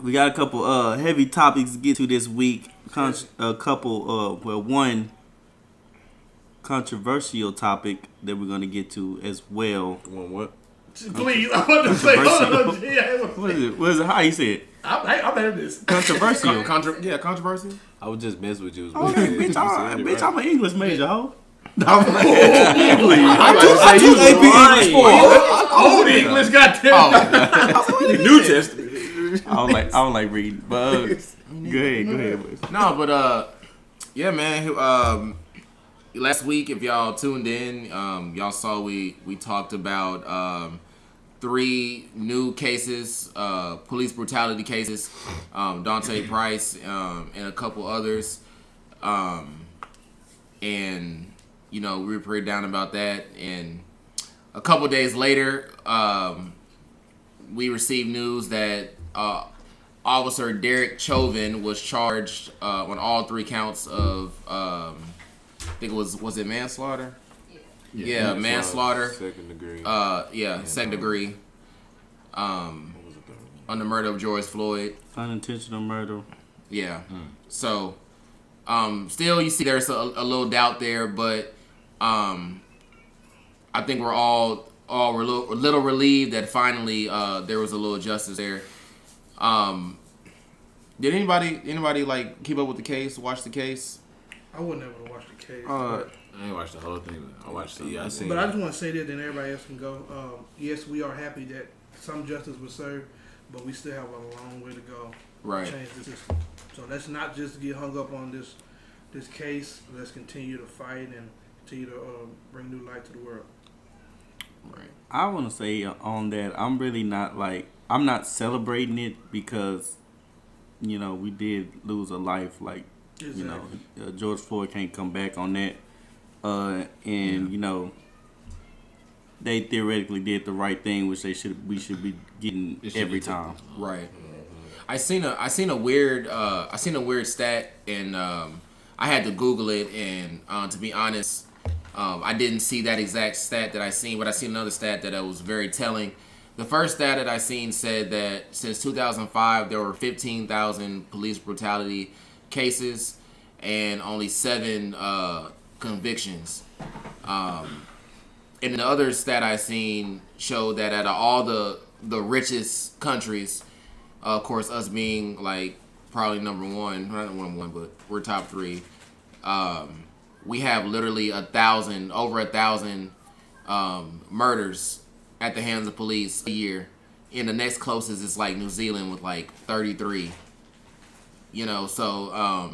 We got a couple heavy topics to get to this week. One controversial topic that we're gonna get to as well. What? Please, I want to say. What is it? What is it? How you say it? I'm at this. Controversial. Controversy. I would just mess with you. Bitch, I'm an English major, ho. No, I took AP English for Old English, goddamn. New Testament. I don't like reading, but go ahead. No, but yeah, man. Last week, if y'all tuned in, y'all saw we talked about 3 new cases, police brutality cases, Dante Price, and a couple others, and we were pretty down about that. And a couple days later, we received news that Officer Derek Chauvin was charged on all 3 counts of, I think it was it manslaughter? Yeah, manslaughter. Second degree. Second degree. On the murder of George Floyd. Unintentional murder. Yeah. So, still you see there's a little doubt there, but I think we're all a little relieved that finally there was a little justice there. Did anybody like keep up with the case, watch the case? I would never watch the case. I ain't watched the whole thing. I watched it. Yeah, I seen. But I just want to say that, then everybody else can go. Yes, we are happy that some justice was served, but we still have a long way to go. Right. To change the system. So let's not just get hung up on this case. Let's continue to fight and continue to bring new light to the world. Right. I want to say on that, I'm really not I'm not celebrating it because, we did lose a life. Exactly. George Floyd can't come back on that. They theoretically did the right thing, which we should be getting every time. Right. I seen a weird stat, and I had to Google it, and to be honest, I didn't see that exact stat that I seen, but I seen another stat that was very telling. The first stat that I seen said that since 2005 there were 15,000 police brutality cases and only 7 convictions. And the other stat I seen showed that out of all the richest countries, of course us being probably not number one, but we're top 3. We have literally over 1,000 murders at the hands of police a year. And the next closest is New Zealand with 33. So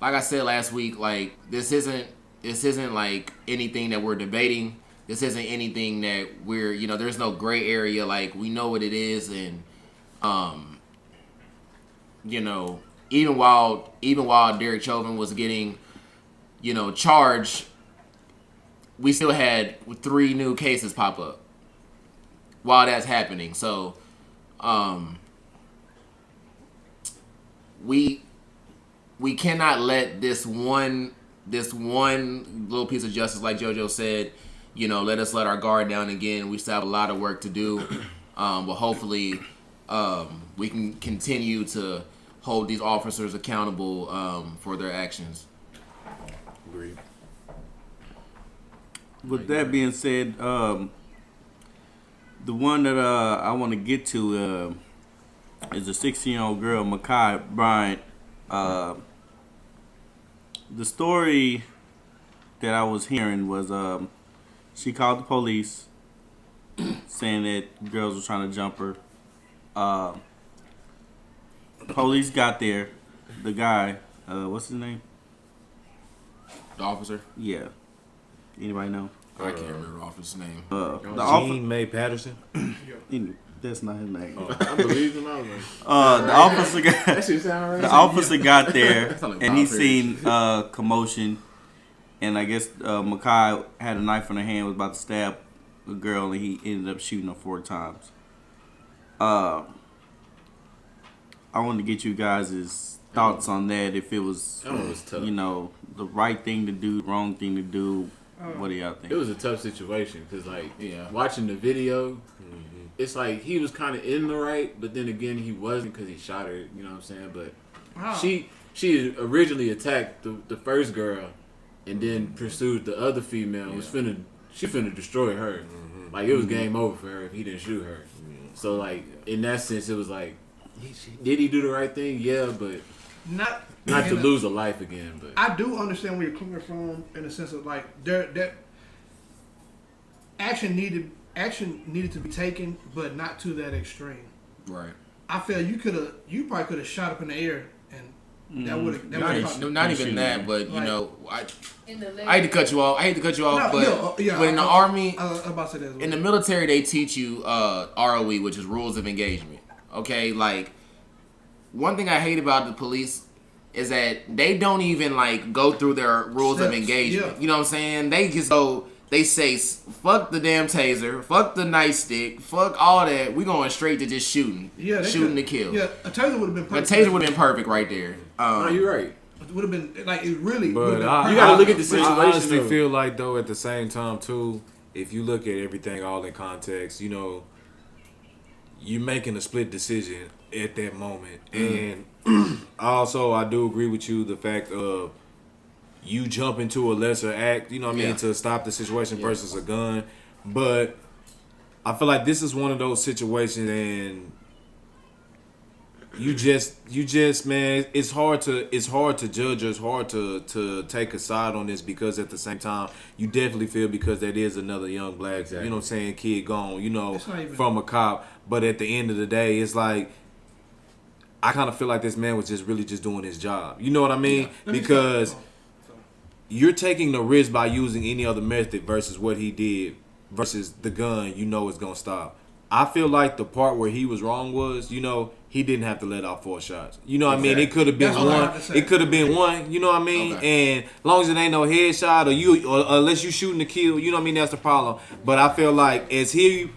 like I said last week, this isn't anything that we're debating. This isn't anything that we're there's no gray area. We know what it is, and even while Derek Chauvin was getting charged, we still had 3 new cases pop up while that's happening. So we cannot let this one little piece of justice, like JoJo said, let us let our guard down again. We still have a lot of work to do, but hopefully we can continue to hold these officers accountable for their actions. Agreed. With that being said, the one that I want to get to is a 16-year-old girl, Ma'Khia Bryant. The story that I was hearing was she called the police saying that girls were trying to jump her. Police got there. The guy, what's his name? The officer? Yeah. Anybody know? I can't remember the officer's name. Gene May Patterson. That's not his name. I believe him. The officer got there and he seen commotion, and I guess Ma'Khia had a knife in her hand, was about to stab a girl, and he ended up shooting her 4 times. I wanted to get you guys' thoughts on that. If it was, tough. The right thing to do, wrong thing to do. What do y'all think? It was a tough situation because, watching the video, it's like he was kind of in the right, but then again he wasn't because he shot her. You know what I'm saying? But she originally attacked the first girl, and then pursued the other female. She finna destroy her. Like it was game over for her if he didn't shoot her. So like in that sense, it was like, did he do the right thing? Yeah, but not to lose a life again. But I do understand where you're coming from in the sense of like that action needed to be taken, but not to that extreme. Right. I feel you probably could have shot up in the air, and that would have not even that, but like, I hate to cut you off. But in the Army, about to say that in the military, they teach you ROE, which is rules of engagement. Okay, like one thing I hate about the police is that they don't even like go through their rules of engagement. Yeah. You know what I'm saying? They just go. They say, fuck the damn taser, fuck the nightstick, fuck all that. We going straight to just shooting. Yeah, shooting to kill. Yeah, a taser would have been perfect. A taser would have been perfect right there. No, you're right. It would have been, like, it really but would have been. You got to look at the situation. I honestly feel like, though, at the same time, too, if you look at everything all in context, you know, you're making a split decision at that moment. And also, I do agree with you, the fact of, you jump into a lesser act, you know what I mean, to stop the situation versus a gun. But I feel like this is one of those situations, and you just man, it's hard to judge, it's hard to take a side on this, because at the same time you definitely feel, because that is another young black, you know what I'm saying, kid gone, you know, from a cop. But at the end of the day, it's like, I kind of feel like this man was just really just doing his job. You know what I mean? Because you're taking the risk by using any other method versus what he did versus the gun, you know, it's going to stop. I feel like the part where he was wrong was, you know, he didn't have to let off 4 shots. You know what I mean? It could have been one. It could have been one. You know what I mean? Okay. And as long as it ain't no headshot or unless you shooting to kill, you know what I mean? That's the problem. But I feel like as you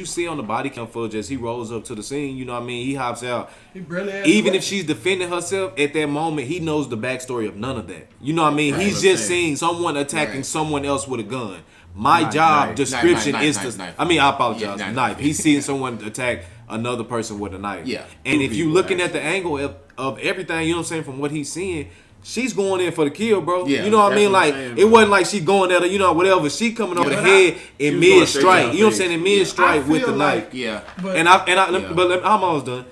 see on the body cam footage, as he rolls up to the scene, you know what I mean? He hops out. Even if she's defending herself at that moment, he knows the backstory of none of that. You know what I mean? Right. He's just seeing someone attacking someone else with a gun. My job description is to. I mean, I apologize. Knife. He's seeing someone attack another person with a knife. Yeah. And if you looking at the angle of everything, you know what I'm saying, from what he's seeing, she's going in for the kill, bro. Yeah, you know what I mean? Like, it wasn't like she going at her, you know, whatever. She coming over the head in mid strike. You know what I'm saying? In mid strike with the knife. Yeah. But I'm almost done.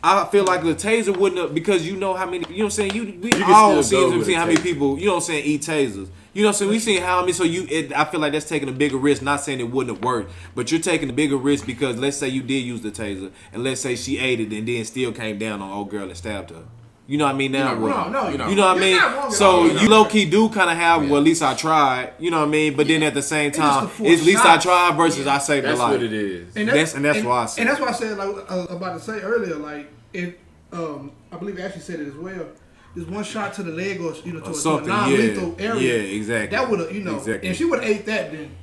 I feel like the taser wouldn't have, because you know how many, you know what I'm saying? We all seen how many people, you know what I'm saying, eat tasers. You know what I'm saying? We seen how many, so I feel like that's taking a bigger risk. Not saying it wouldn't have worked, but you're taking a bigger risk because let's say you did use the taser, and let's say she ate it and then still came down on old girl and stabbed her. You know what I mean? Now, you know what I mean? So you low key do kind of have, well, at least I tried. You know what I mean? But then at the same time, it's at least I tried versus I saved her life. That's what it is. And that's why I said. And that's why I said, like I was about to say earlier, like if I believe Ashley said it as well. There's one shot to the leg or to a non-lethal area. Yeah, exactly. That would have, exactly. And she would have ate that, then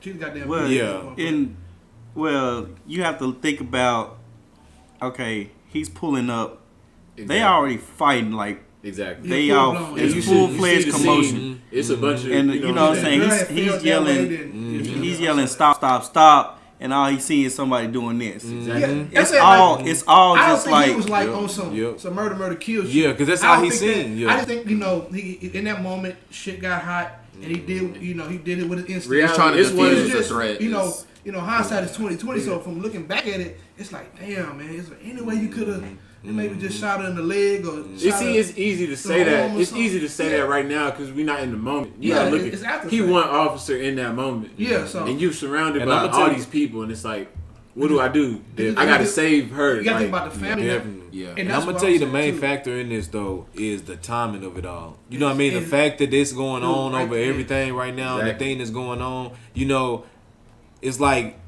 she's goddamn. Well, you have to think about. Okay, he's pulling up. Exactly. They already fighting like. Exactly. They all. It's full-fledged commotion. It's a bunch of. And you know what I'm saying? He's yelling. He's yelling, stop, stop, stop. And all he sees is somebody doing this. Exactly. Yeah, it's all I just don't think he was like on some murder kill shit. Yeah, because that's how he's seen. I just think he in that moment shit got hot and he did he did it with his instinct. He's trying to defuse the threat. Hindsight is 20/20. So from looking back at it, it's like, damn, man, is there any way you could have maybe just shot her in the leg or? It's easy to say that. It's easy to say that right now because we're not in the moment. You gotta look at he one officer in that moment. Yeah, so and you surrounded by all these people, and it's like, what do? I gotta save her. You gotta think about the family. Yeah. And I'm gonna tell you the main factor in this though is the timing of it all. You know what I mean? The fact that this going on over everything right now, the thing that's going on. It's like.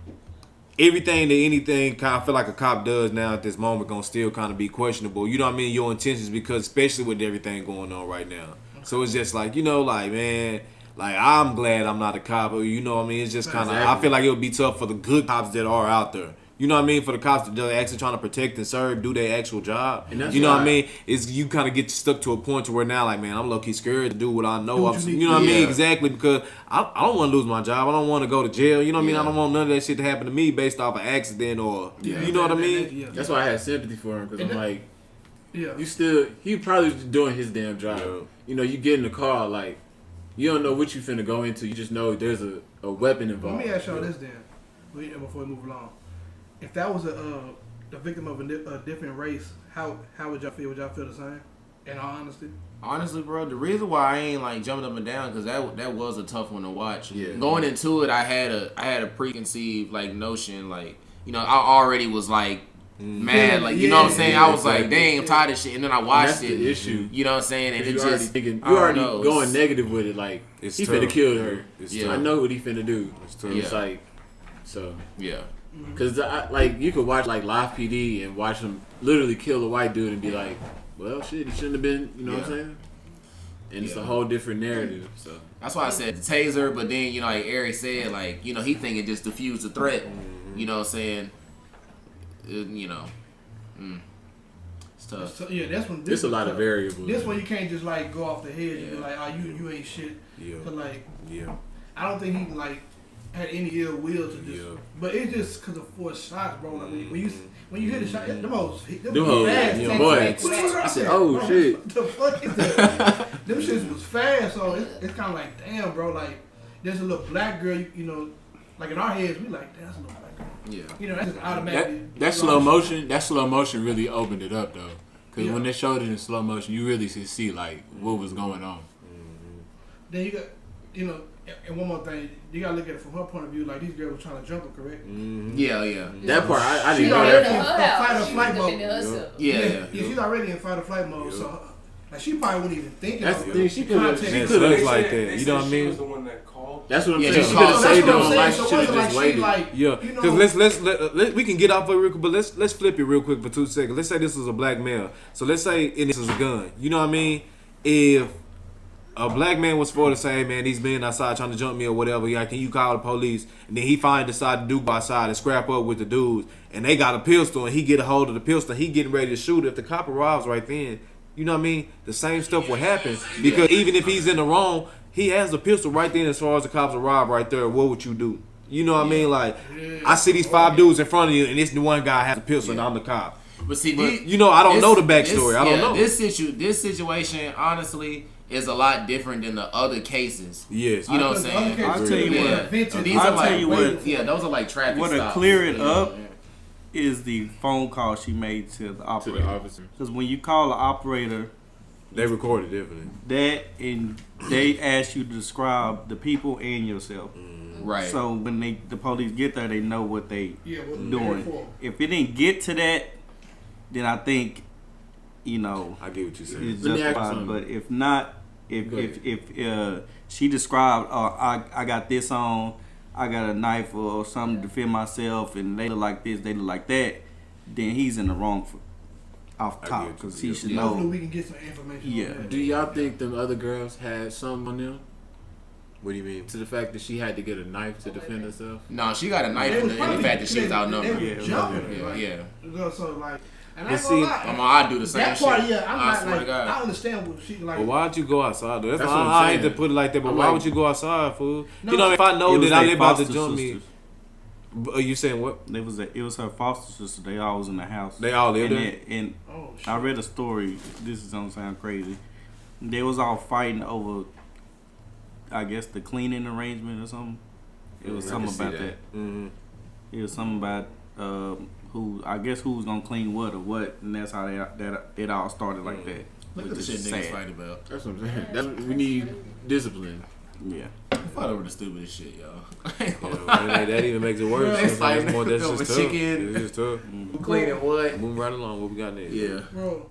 Everything that anything kind of feel like a cop does now at this moment gonna still kind of be questionable. You know what I mean? Your intentions, because especially with everything going on right now. So it's just like, man, like I'm glad I'm not a cop. Or, you know what I mean? It's just kind of, I feel like it would be tough for the good cops that are out there. You know what I mean? For the cops to actually trying to protect and serve, do their actual job. And you know what I mean? Is you kind of get stuck to a point to where now, like, man, I'm low key scared to do what I know. You know what I mean? Exactly, because I don't want to lose my job. I don't want to go to jail. You know what I mean? I don't want none of that shit to happen to me based off an accident or you know what I mean? That's why I had sympathy for him, because I'm like, he probably was doing his damn job. Yeah. You know, you get in the car, like, you don't know what you finna go into. You just know there's a weapon involved. Let me ask y'all this then, before we move along. If that was a victim of a different race, how would y'all feel? Would y'all feel the same? In all honesty? Honestly, bro, the reason why I ain't like jumping up and down because that was a tough one to watch. Yeah. Going into it, I had a preconceived like notion, like, you know, I already was like mad, like, you know what I'm saying. I was like, dang, I'm tired of shit, and then I watched it. The issue, you know what I'm saying, and it just you already going negative with it, like he finna kill her. I know what he finna do. It's like so Because like you could watch like Live PD and watch him literally kill a white dude and be like, well, shit, he shouldn't have been. You know what I'm saying? And it's a whole different narrative. So that's why I said the taser. But then, you know, like Airrick said, like, you know, he thinking just diffuse the threat. You know what I'm saying? You know, it's tough. So, that's when there's a lot of variables. This one you can't just like go off the head and be like, oh, you ain't shit. But like, I don't think he like had any ill will to just, but it's just because of 4 shots, bro. I mean, when you hit a shot, them hoes fast. I said, oh shit. What the fuck is that? Them shits was fast, so it's kind of like, damn, bro. Like, there's a little black girl, you know, like in our heads, we like, that's a little black girl. Yeah. You know, that's just automatically. That slow motion really opened it up though, because when they showed it in slow motion, you really could see like what was going on. Then you got, you know. And one more thing, you gotta look at it from her point of view. Like, these girls were trying to jump her, correct? Yeah. That part, I didn't know that. In fight or flight mode. Yeah. She's already in fight or flight mode. So, like, she probably wouldn't even think that's of the thing. She could have like that. You know what I mean? She was the one that called. That's what I'm saying. She could have saved her life. She should have just waited. Because let's we can get off of it real quick, but let's flip it real quick for 2 seconds. Let's say this was a black male. So let's say this is a gun. You know what I mean? If a black man was for to say, man, these men outside trying to jump me or whatever, yeah, can you call the police? And then he finally decide to go outside and scrap up with the dudes, and they got a pistol, and he get a hold of the pistol, he getting ready to shoot. If the cop arrives right then, you know what I mean? The same stuff will happen, because even if he's in the wrong, he has a pistol right then. As far as the cops arrive right there, what would you do? You know what I mean? Like, I see these 5 dudes in front of you, and this one guy has a pistol, and I'm the cop. But see, you know, I don't know the backstory. I don't know. This situation, honestly, is a lot different than the other cases. Yes. You know what I'm saying? I'll tell you what. Yeah, those are like traffic stops. What to clear it up is the phone call she made to the operator. Because when you call the operator, they record it differently. That, and they ask you to describe the people and yourself. Right. So when the police get there, they know what they doing. If it didn't get to that, then I think, you know, I get what you're saying. It's justified. But if not, if she described, I got this on, I got a knife or something to defend myself, and they look like this, they look like that, then he's in the wrong off top, because he should know. Hopefully we can get some information. Yeah. On that. Do y'all think them other girls had something on them? What do you mean? To the fact that she had to get a knife to defend herself? No, she got a knife in the fact that she was outnumbered. Yeah. So like. And I see, I do the same that part, shit. I'm like, I understand what she like. But why'd you go outside though? That's what I'm I saying. hate to put it like that, but why would you go outside, fool? No, you know, if I know that I about to jump sisters. me. Are you saying what? It was her foster sister. They all was in the house. They all lived there? And I read a story. This is gonna sound crazy. They was all fighting over, I guess, the cleaning arrangement or something. It was something about that. It was something about who was gonna clean what or what, and that's how it all started like that. Look at the shit niggas fight about. That's what I'm saying. We need discipline. Yeah. Fight over the stupidest shit, y'all. That even makes it worse. That's just tough. chicken. It's just tough. Cleaning what? Moving right along. What we got next? Yeah. Bro.